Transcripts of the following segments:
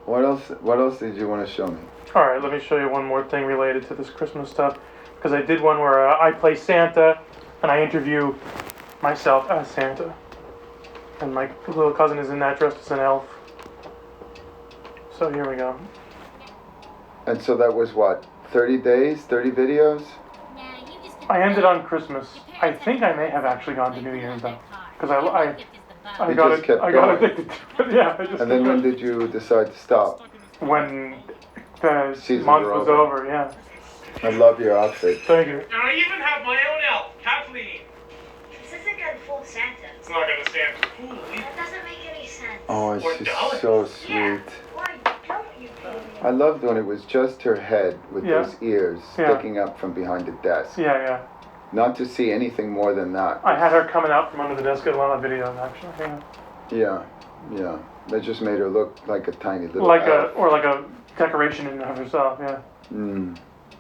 What else? What else did you want to show me? All right, let me show you one more thing related to this Christmas stuff. Because I did one where I play Santa, and I interview myself as Santa. And my little cousin is in that dressed as an elf. So here we go. And so that was what? 30 days? 30 videos? I ended on Christmas. I think I may have actually gone to New Year's though. Because I You got just kept got going. addicted to it. Yeah, I just And then kept when going. did you decide to stop? When the Seasons month were was over. over, yeah. I love your outfit. Thank you. And I even have my own elf, Kathleen. This isn't gonna fool Santa. It's not gonna stand to fool me. That doesn't make any sense. Oh, Or it's just dollars. so Yeah. sweet. Why don't you pay me? I loved when it was just her head with Yeah. those ears Yeah. sticking up from behind the desk. Yeah, yeah. Not to see anything more than that. I had her coming out from under the desk in a lot of videos, actually. Yeah. Yeah. That just made her look like a tiny little Like elf. like a decoration in of herself. Yeah.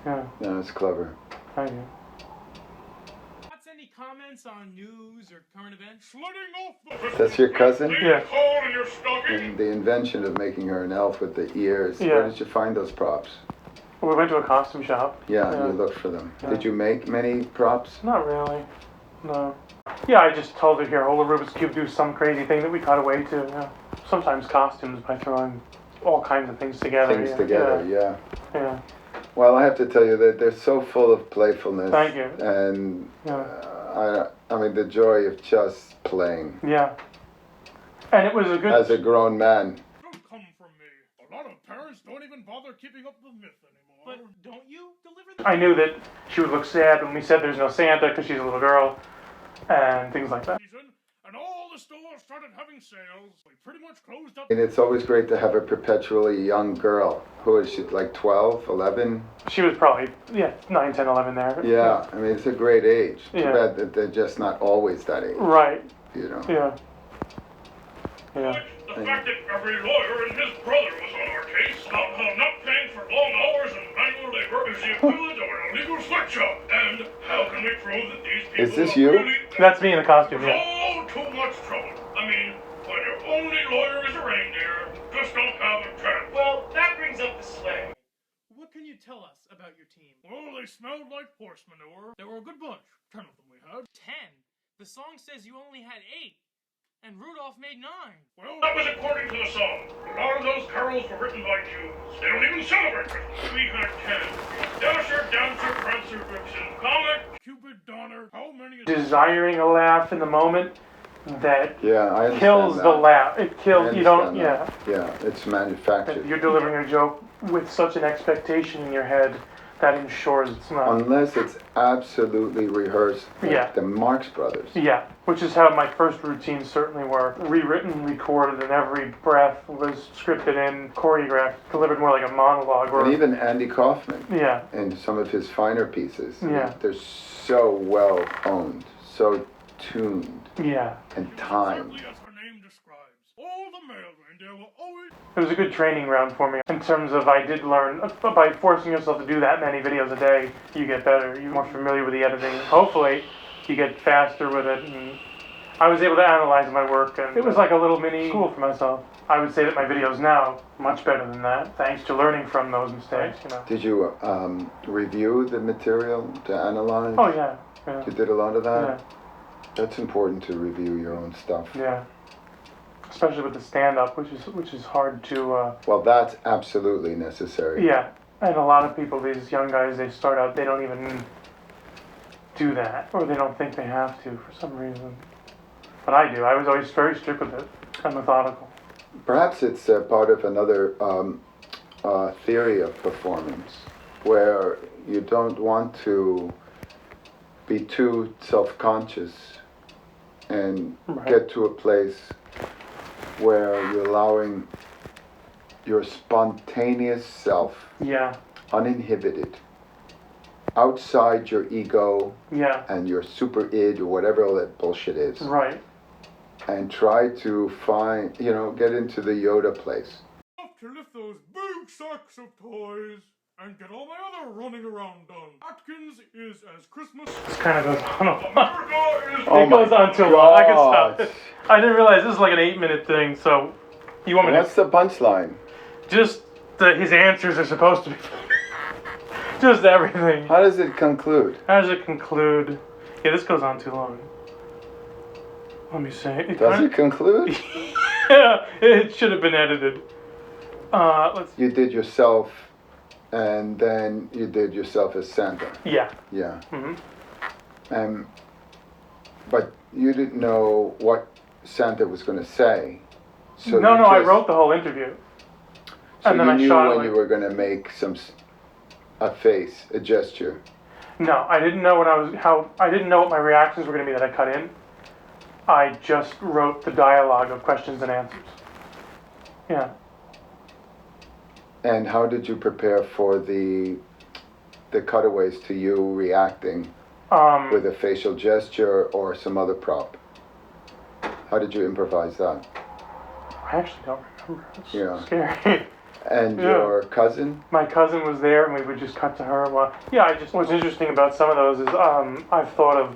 Yeah. No, it's clever. Thank you. What's any comments on news or current events? Sliding off the That's your cousin? Yeah. hole in your stocking. And the invention of making her an elf with the ears. Yeah. Where did you find those props? We went to a costume shop. Yeah, Yeah. you looked for them. Yeah. Did you make many props? Not really. No. Yeah, I just told her here, hold a Rubik's Cube, do some crazy thing that we cut away to. Yeah. Sometimes costumes by throwing all kinds of things together. Things yeah. together, yeah. Yeah. Well, I have to tell you that they're so full of playfulness. Thank you. And Yeah. I mean, the joy of just playing Yeah. And it was a good. as a grown man. Don't come from me. A lot of parents don't even bother keeping up the myth anymore. But don't you deliver the... I knew that she would look sad when we said there's no Santa because she's a little girl and things like that. season, and all the stores started having sales. We pretty much closed up. And it's always great to have a perpetually young girl. Who is she, like 12, 11? She was probably, 9, 10, 11 there. Yeah, I mean, it's a great age. Too Yeah. bad that they're just not always that age, Right. you know. Yeah. Yeah. The fact that every lawyer and his brother was on our case about how not paying for long hours and manual labor is the equivalent of an illegal sweatshop. And how can we prove that these people Is this are you? really... That's me in the costume, yeah. Oh, too much trouble. I mean, when your only lawyer is a reindeer, just don't have a chance. Well, that brings up the sleigh. What can you tell us about your team? Well, they smelled like horse manure. They were a good bunch. 10 of them we had. 10? The song says you only had 8. And Rudolph made 9. Well, that was according to the song. A lot of those carols were written by Jews. They don't even celebrate Christmas. We had 10. Dasher, Dancer, Prancer, Vixen, Comet, Cupid, Donner. How many... Desiring a laugh in the moment that Yeah, I understand kills that. the laugh. It kills, I you don't, understand yeah. that. Yeah, it's manufactured. You're delivering a joke with such an expectation in your head that ensures it's not. Unless it's absolutely rehearsed, like Yeah. the Marx Brothers. Yeah, which is how my first routines certainly were. Rewritten, recorded, and every breath was scripted in, choreographed, delivered more like a monologue. Or And even Andy Kaufman, yeah, in some of his finer pieces, Yeah. they're so well honed, so tuned yeah. and timed. As her name describes, all the male reindeer will always... It was a good training ground for me in terms of I did learn, by forcing yourself to do that many videos a day, you get better, you're more familiar with the editing. Hopefully, you get faster with it, and I was able to analyze my work, and it was like a little mini school for myself. I would say that my videos now, much better than that, thanks to learning from those mistakes, you know. Did you review the material to analyze? Oh yeah, yeah, You did a lot of that? yeah, That's important to review your own stuff. yeah. Especially with the stand-up, which is hard to, Well, that's absolutely necessary. yeah. And a lot of people, these young guys, they start out, they don't even do that, or they don't think they have to for some reason. But I do. I was always very strict with it and methodical. Perhaps it's part of another theory of performance, where you don't want to be too self-conscious and Right. get to a place where you're allowing your spontaneous self, Yeah, uninhibited, outside your ego yeah, and your super id or whatever all that bullshit is, right. and try to find, get into the Yoda place. Have to lift those big sacks of toys and get all my other running around done. Atkins is as Christmas. This kind of goes on a lot. America is... Oh It goes my on too long. I can stop God. it. I didn't realize this is like an 8-minute thing, so you want me What's the punchline? Just his answers are supposed to be just everything. How does it conclude? How does it conclude? Yeah, this goes on too long. Let me see. Does it conclude? Yeah, it should have been edited. Let's. You did yourself, and then you did yourself as Santa. Yeah. Yeah. Mm-hmm. But you didn't know what Santa was going to say. So No, you I just- wrote the whole interview. So And then you I knew shot when like- you were going to make a face, a gesture. No, I didn't know I didn't know what my reactions were going to be that I cut in. I just wrote the dialogue of questions and answers. Yeah. And how did you prepare for the cutaways to you reacting with a facial gesture or some other prop? How did you improvise that? I actually don't remember. It's Yeah. scary. And Yeah. your cousin? My cousin was there, and we would just cut to her. What's interesting about some of those is I've thought of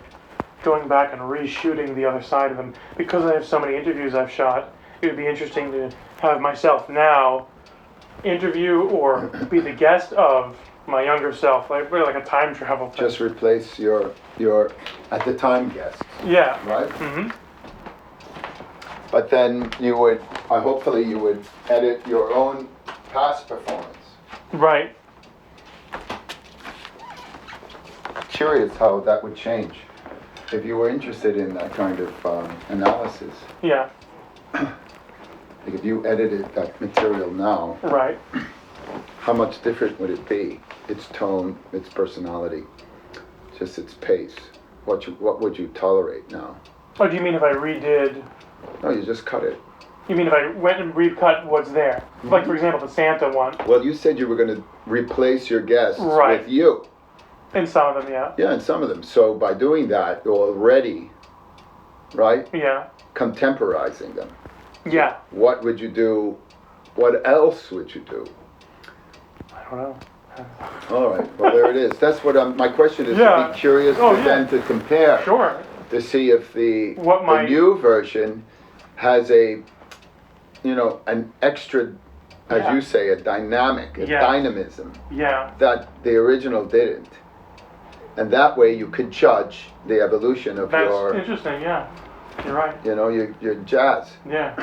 going back and reshooting the other side of them because I have so many interviews I've shot. It would be interesting to have myself now interview or be the guest of my younger self, like really like a time travel thing. Just replace your at the time guest, Yeah. right? Mm-hmm. But then hopefully you would edit your own past performance. Right. Curious how that would change if you were interested in that kind of analysis. Yeah. Like if you edited that material now, Right. how much different would it be? Its tone, its personality, just its pace. What would you tolerate now? Oh, do you mean if I redid? No, you just cut it. You mean if I went and recut what's there? Like for example, the Santa one. Well, you said you were going to replace your guests Right. with you. In some of them, yeah. Yeah, and some of them. So by doing that, you're already, right, Yeah. contemporizing them. Yeah. What would you do? What else would you do? I don't know. All right, well, there it is. That's what my question is, to Yeah. be curious Oh, and then to compare. Sure. To see if the my- new version has an extra, as Yeah. you say, a dynamic, a Yeah. dynamism Yeah. that the original didn't. And that way you could judge the evolution of That's your, interesting. Yeah. You're right. your jazz. Yeah.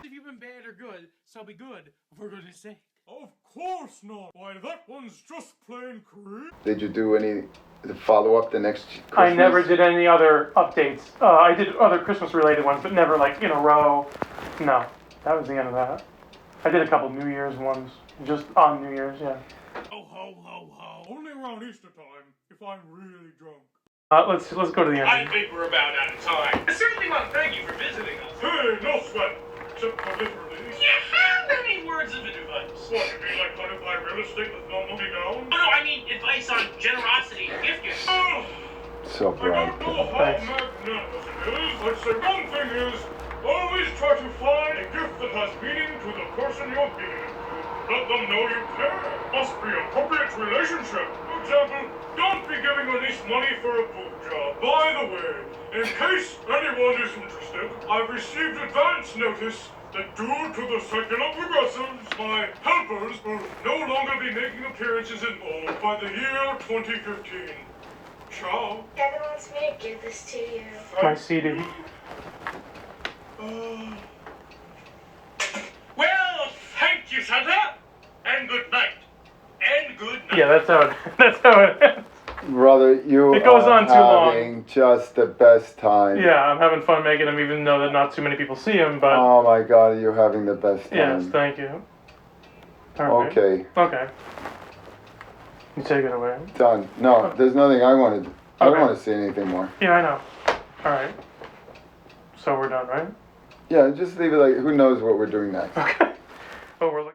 If you've been bad or good, so be good, for goodness sake. Of course not. Why, that one's just plain creep. Did you do any follow up the next Christmas? I never did any other updates. I did other Christmas related ones, but never like in a row. No. That was the end of that. I did a couple New Year's ones. Just on New Year's, yeah. Oh, ho, ho, ho. Only around Easter time, if I'm really drunk. Let's go to the I end. think we're about out of time. I certainly want to thank you for visiting us. Hey, no sweat. Except for literally. Yeah, how many words of advice? What, you mean like how to buy real estate with no money down? Oh, no, I mean advice on generosity and gift giving. Oh, So I bright. don't know how Thanks. magnanimous it is. I'd say one thing is, always try to find a gift that has meaning to the person you're giving it to. Let them know you care. Must be an appropriate relationship. For example, don't be giving a niece money for a boob job. By the way, in case anyone is interested, I've received advance notice that due to the secular progressives, my helpers will no longer be making appearances in Bold by the year 2015. Ciao. Kevin wants me to give this to you. My CD. Well, thank you, Santa, and good night. And good night. Yeah, that's how it ends. Brother, you It goes are on too long. having just the best time. Yeah, I'm having fun making them, even though that not too many people see them. But Oh my God, you're having the best time. yes, thank you. All right. Okay, Okay. You take it away. done. No, there's nothing I wanted. I don't Okay. want to see anything more. Yeah, I know. All right. So we're done, right? Yeah, just leave it like, who knows what we're doing next. Okay. Oh, we're looking.